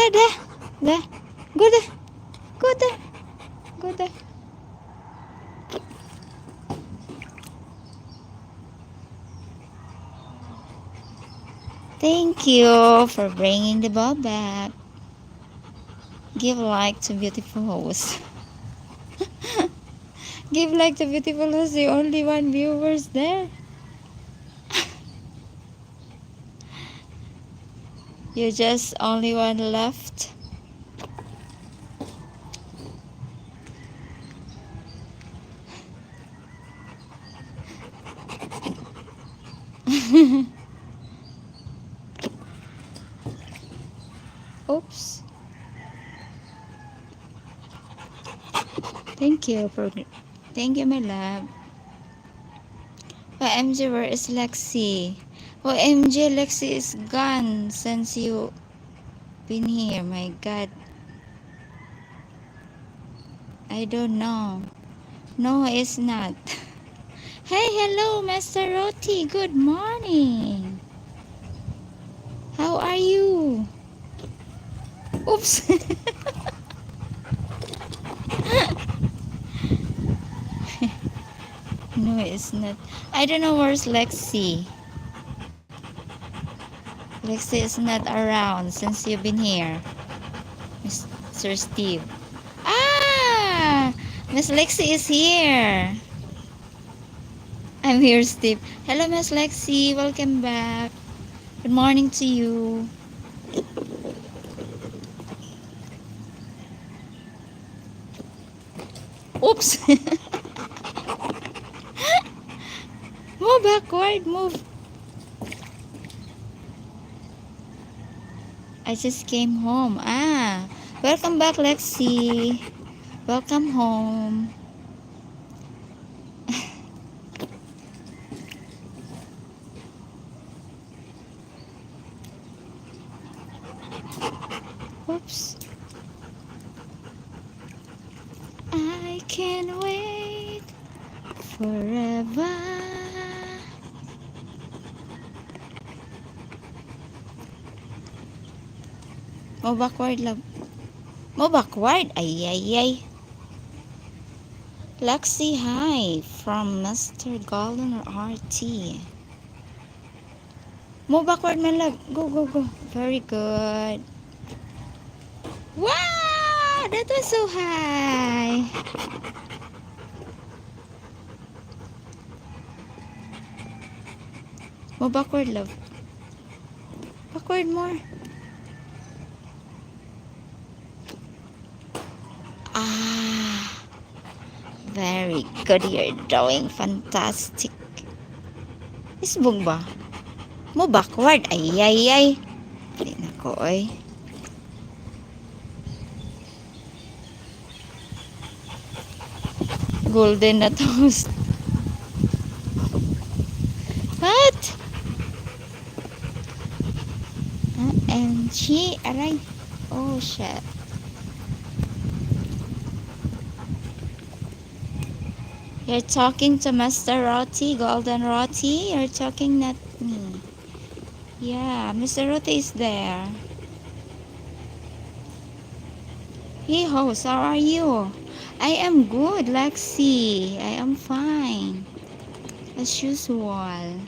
there. There. Go there. Go there. Go there. Thank you for bringing the ball back. Give like to beautiful host. Give like to beautiful host. The only one viewers there. You just only one left. Oops. Thank you, my love. OMG, where is Lexi? OMG, Lexi is gone since you been here. My God. I don't know. No, it's not. Hey, hello, Mr. Roti. Good morning. How are you? Oops. No, it's not. I don't know where's Lexi. Lexi is not around since you've been here, Mr. Steve. Ah! Miss Lexi is here. I'm here, Steve. Hello, Miss Lexi. Welcome back. Good morning to you. Oops. Move backward. Move. I just came home. Ah. Welcome back, Lexi. Welcome home. Oops. I can't wait forever. Mo backward, love. Mo backward. Ay, ay, ay. Lexi, hi. From Mr. Golden or RT. Mo backward, my love. Go, go, go. Very good. Wow! That was so high. Mo backward, love. Backward more. Ah. Very good. You're doing fantastic. Isbong ba? Mo backward. Ay, ay, ay. Hindi na ko, oy. Golden na toast. What? And she, aray. Oh, shit. You're talking to Mr. Roti, Golden Roti. You're talking not me. Yeah, Mr. Roti is there. Hey, host, how are you? I am good, Lexi. I am fine. As usual.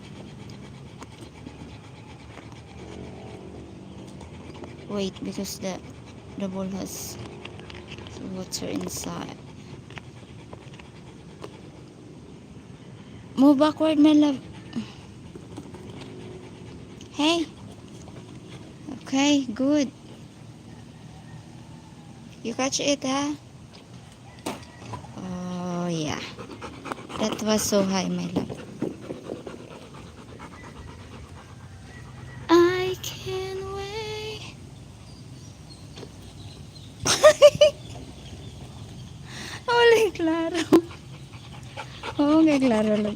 Wait, because the bowl has water inside. Move backward, my love. Hey. Okay, good. You catch it, huh? Oh, yeah. That was so high, my love. I can't wait. Holy klaro. Oh, kay klaro lang.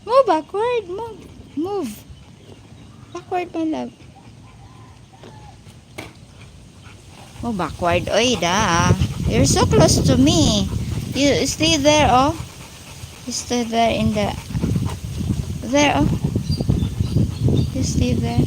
Move backward. Move. Move. Backward, my love. Move backward. Oy, da. You're so close to me. You stay there, oh. You stay there in the... There, oh. You stay there.